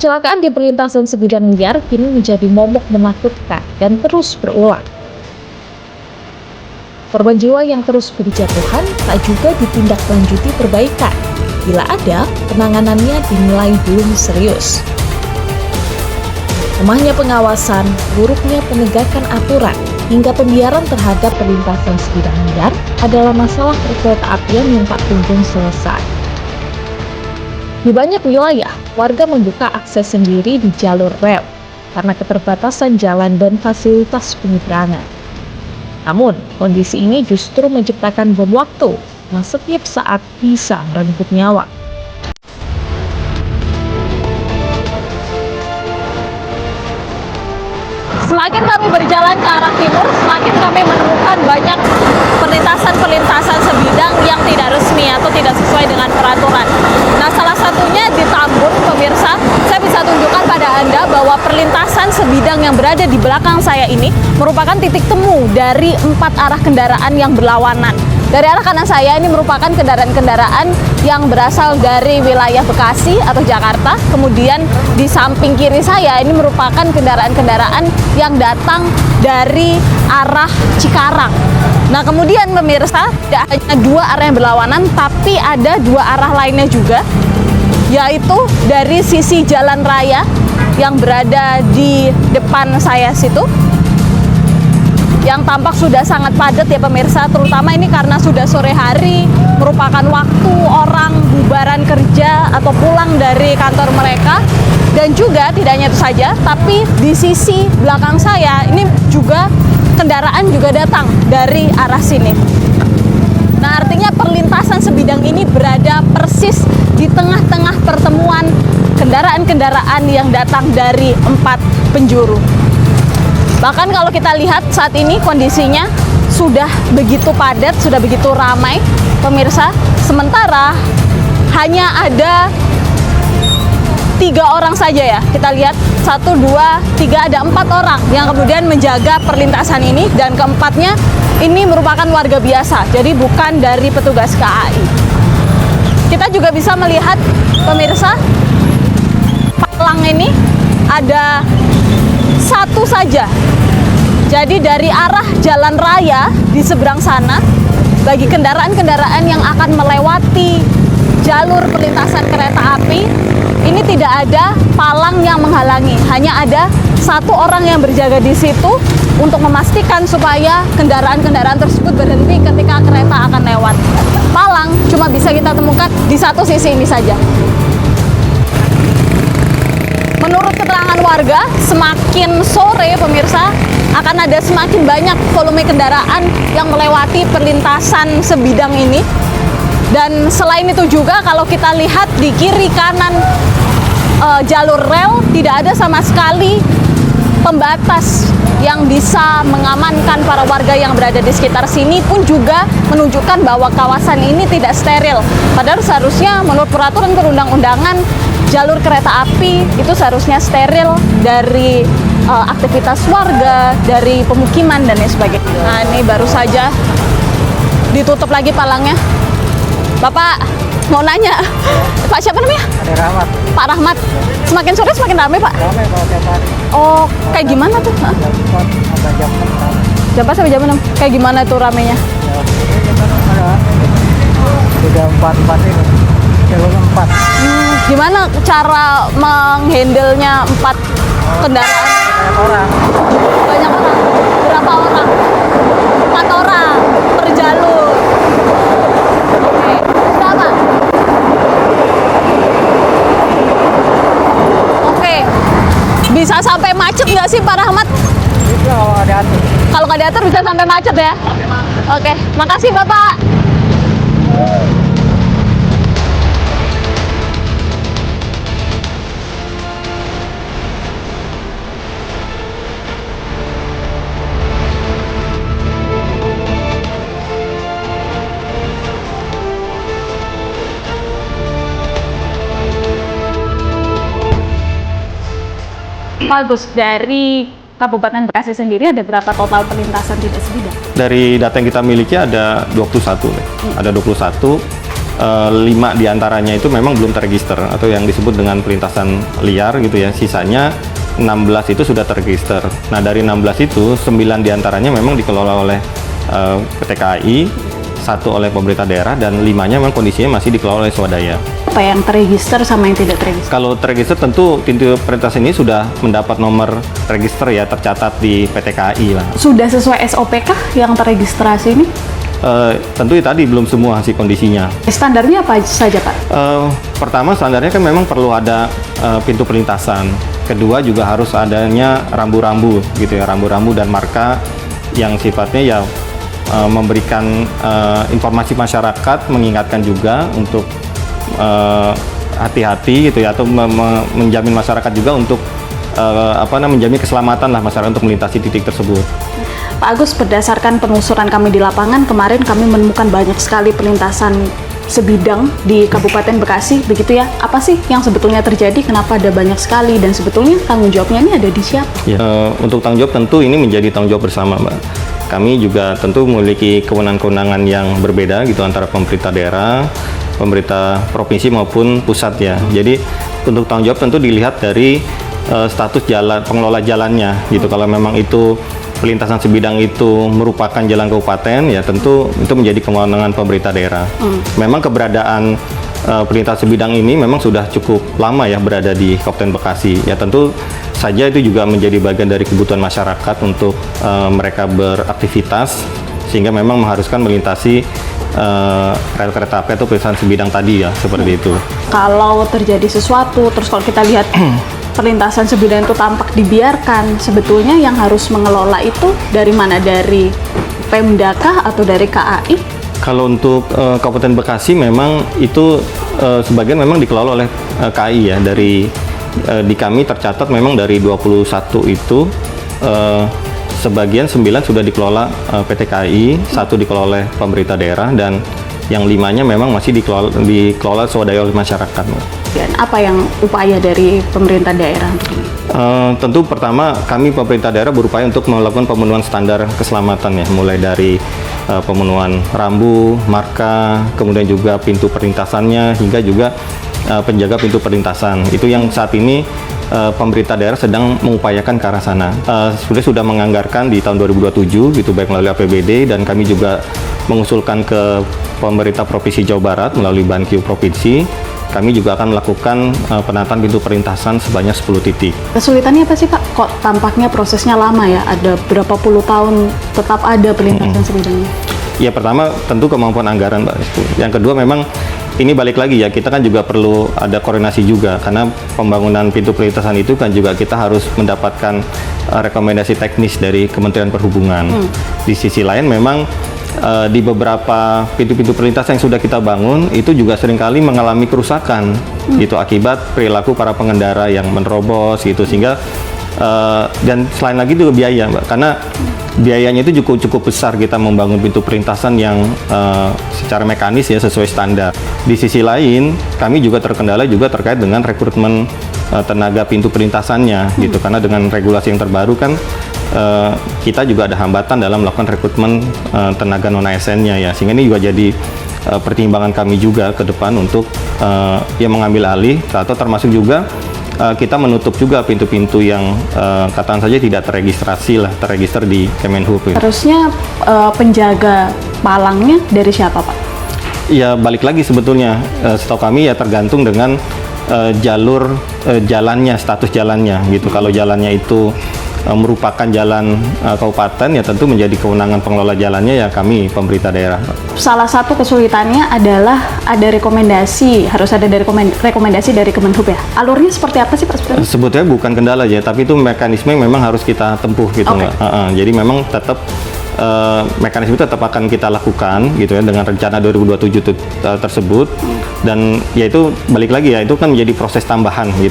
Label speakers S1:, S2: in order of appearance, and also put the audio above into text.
S1: Kecelakaan di perlintasan sebidang liar kini menjadi momok menakutkan dan terus berulang. Korban jiwa yang terus berjatuhan tak juga ditindaklanjuti perbaikan. Bila ada, penanganannya dinilai belum serius. Lemahnya pengawasan, buruknya penegakan aturan, hingga pembiaran terhadap perlintasan sebidang liar adalah masalah perkeretaapian yang tak kunjung selesai. Di banyak wilayah, warga membuka akses sendiri di jalur rel karena keterbatasan jalan dan fasilitas penyeberangan. Namun, kondisi ini justru menciptakan bom waktu yang setiap saat bisa merenggut nyawa. Semakin kami berjalan ke arah timur, semakin kami menemukan banyak perlintasan-perlintasan sebidang yang tidak resmi atau tidak sesuai dengan peraturan. Nah, salah satunya di Tambun, pemirsa. Saya bisa tunjukkan pada Anda bahwa perlintasan sebidang yang berada di belakang saya ini merupakan titik temu dari 4 arah kendaraan yang berlawanan. Dari arah kanan saya ini merupakan kendaraan-kendaraan yang berasal dari wilayah Bekasi atau Jakarta. Kemudian di samping kiri saya ini merupakan kendaraan-kendaraan yang datang dari arah Cikarang. Nah, kemudian pemirsa, tidak hanya 2 arah yang berlawanan, tapi ada 2 arah lainnya juga, yaitu dari sisi jalan raya yang berada di depan saya situ, yang tampak sudah sangat padat ya pemirsa, terutama ini karena sudah sore hari, merupakan waktu orang bubaran kerja atau pulang dari kantor mereka. Dan juga tidak hanya itu saja, tapi di sisi belakang saya ini juga kendaraan juga datang dari arah sini. Nah, artinya perlintasan sebidang ini berada persis di tengah-tengah pertemuan kendaraan-kendaraan yang datang dari 4 penjuru. Bahkan kalau kita lihat saat ini kondisinya sudah begitu padat, sudah begitu ramai, pemirsa. Sementara hanya ada 3 orang saja ya. Kita lihat 1, 2, 3, ada 4 orang yang kemudian menjaga perlintasan ini, dan keempatnya ini merupakan warga biasa, jadi bukan dari petugas KAI. Kita juga bisa melihat pemirsa, palang ini ada 1 saja. Jadi dari arah jalan raya di seberang sana, bagi kendaraan-kendaraan yang akan melewati jalur perlintasan kereta api, ini tidak ada palang yang menghalangi. Hanya ada 1 orang yang berjaga di situ untuk memastikan supaya kendaraan-kendaraan tersebut berhenti ketika kereta akan lewat. Palang cuma bisa kita temukan di satu sisi ini saja. Menurut keterangan warga, semakin sore pemirsa, akan ada semakin banyak volume kendaraan yang melewati perlintasan sebidang ini. Dan selain itu juga kalau kita lihat di kiri kanan jalur rel, tidak ada sama sekali pembatas yang bisa mengamankan para warga yang berada di sekitar sini, pun juga menunjukkan bahwa kawasan ini tidak steril. Padahal seharusnya menurut peraturan perundang-undangan, jalur kereta api itu seharusnya steril dari aktivitas warga, dari pemukiman dan lain sebagainya. Nah, ini baru saja ditutup lagi palangnya. Bapak mau nanya, Pak siapa namanya?
S2: Ada Rahmat.
S1: Pak Rahmat. Semakin sore semakin ramai Pak?
S2: Ramai kalau tiap hari.
S1: Oh, kayak gimana tuh?
S2: Jam 4 sampai jam 6 ramai.
S1: Jam 4 sampai jam 6. Kayak gimana tuh ramenya?
S2: Ya, ini gimana ada? Sudah 4 ini. Jalur 4.
S1: Gimana cara menghandle-nya 4 kendaraan?
S2: Banyak orang.
S1: Banyak orang. Berapa orang? 4 orang per jalur. Oke. Berapa? Oke. Bisa sampai macet nggak sih Pak Rahmat?
S2: Bisa kalau ada atur.
S1: Kalau nggak diatur bisa sampai macet ya? Oke. Makasih Bapak. Pak Agus, dari Kabupaten Bekasi sendiri ada berapa total perlintasan tidak sebidang?
S3: Dari data yang kita miliki ada 21 nih. Ada 21 5 diantaranya itu memang belum terregister atau yang disebut dengan pelintasan liar gitu ya. Sisanya 16 itu sudah terregister. Nah dari 16 itu 9 diantaranya memang dikelola oleh PT KAI, 1 oleh pemerintah daerah, dan 5-nya memang kondisinya masih dikelola oleh swadaya.
S1: Apa yang terregister sama yang tidak terregister?
S3: Kalau terregister tentu pintu perlintasan ini sudah mendapat nomor register ya, tercatat di PT KAI lah.
S1: Sudah sesuai SOP kah yang terregistrasi ini?
S3: Tentu tadi belum semua sih kondisinya.
S1: Standarnya apa saja Pak?
S3: Pertama standarnya kan memang perlu ada pintu perlintasan. Kedua juga harus adanya rambu-rambu gitu ya, rambu-rambu dan marka yang sifatnya ya memberikan informasi masyarakat, mengingatkan juga untuk hati-hati gitu ya, atau menjamin masyarakat juga untuk menjamin keselamatan lah masyarakat untuk melintasi titik tersebut.
S1: Pak Agus, berdasarkan penelusuran kami di lapangan, kemarin kami menemukan banyak sekali perlintasan sebidang di Kabupaten Bekasi, begitu ya. Apa sih yang sebetulnya terjadi? Kenapa ada banyak sekali? Dan sebetulnya tanggung jawabnya ini ada di siapa?
S3: Ya, untuk tanggung jawab tentu ini menjadi tanggung jawab bersama, Mbak. Kami juga tentu memiliki kewenangan-kewenangan yang berbeda gitu antara pemerintah daerah, pemerintah provinsi maupun pusat ya. Jadi untuk tanggung jawab tentu dilihat dari status jalan, pengelola jalannya gitu. Kalau memang itu pelintasan sebidang itu merupakan jalan kabupaten, ya tentu itu menjadi kewenangan pemerintah daerah. Memang keberadaan pelintasan sebidang ini memang sudah cukup lama ya berada di Kabupaten Bekasi. Ya tentu saja itu juga menjadi bagian dari kebutuhan masyarakat untuk mereka beraktivitas, sehingga memang mengharuskan melintasi rel kereta api atau pelintasan sebidang tadi ya, seperti itu.
S1: Kalau terjadi sesuatu, terus kalau kita lihat perlintasan sebidang itu tampak dibiarkan, sebetulnya yang harus mengelola itu dari mana? Dari Pemda kah atau dari KAI?
S3: Kalau untuk Kabupaten Bekasi memang itu sebagian memang dikelola oleh KAI ya. Dari di kami tercatat memang dari 21 itu sebagian 9 sudah dikelola PT KAI, 1 dikelola oleh pemerintah daerah, dan yang 5-nya memang masih dikelola swadaya oleh masyarakat.
S1: Dan apa yang upaya dari pemerintah daerah?
S3: Tentu pertama kami pemerintah daerah berupaya untuk melakukan pemenuhan standar keselamatan ya, mulai dari pemenuhan rambu, marka, kemudian juga pintu perlintasannya, hingga juga penjaga pintu perlintasan. Itu yang saat ini pemerintah daerah sedang mengupayakan ke arah sana. Sudah menganggarkan di tahun 2027 gitu, baik melalui APBD, dan kami juga mengusulkan ke pemerintah Provinsi Jawa Barat melalui Bankyu Provinsi. Kami juga akan melakukan penataan pintu perlintasan sebanyak 10 titik.
S1: Kesulitannya apa sih Pak? Kok tampaknya prosesnya lama ya? Ada berapa puluh tahun tetap ada perlintasan sebidangnya?
S3: Ya pertama tentu kemampuan anggaran, Mbak. Yang kedua memang ini balik lagi ya, kita kan juga perlu ada koordinasi juga, karena pembangunan pintu perlintasan itu kan juga kita harus mendapatkan rekomendasi teknis dari Kementerian Perhubungan. Di sisi lain memang di beberapa pintu-pintu perlintasan yang sudah kita bangun itu juga seringkali mengalami kerusakan gitu akibat perilaku para pengendara yang menerobos gitu, sehingga dan selain lagi itu biaya, Mbak, karena biayanya itu cukup besar kita membangun pintu perlintasan yang secara mekanis ya sesuai standar. Di sisi lain kami juga terkendala juga terkait dengan rekrutmen tenaga pintu perlintasannya gitu, karena dengan regulasi yang terbaru kan kita juga ada hambatan dalam melakukan rekrutmen tenaga non ASN-nya ya, sehingga ini juga jadi pertimbangan kami juga ke depan untuk ya mengambil alih, atau termasuk juga kita menutup juga pintu-pintu yang katakan saja tidak terregister di Kemenhub.
S1: Harusnya penjaga palangnya dari siapa Pak?
S3: Ya balik lagi sebetulnya, setahu kami ya tergantung dengan jalur jalannya, status jalannya gitu. Kalau jalannya itu merupakan jalan kabupaten, ya tentu menjadi kewenangan pengelola jalannya ya kami pemerintah daerah.
S1: Salah satu kesulitannya adalah ada rekomendasi, harus ada dari rekomendasi dari Kemenhub ya. Alurnya seperti apa sih Pak sebenarnya?
S3: Sebetulnya bukan kendala ya, tapi itu mekanisme yang memang harus kita tempuh gitu, Mbak. Jadi memang tetap mekanisme itu tetap akan kita lakukan gitu ya dengan rencana 2027 tersebut, dan ya itu balik lagi ya, itu kan menjadi proses tambahan gitu.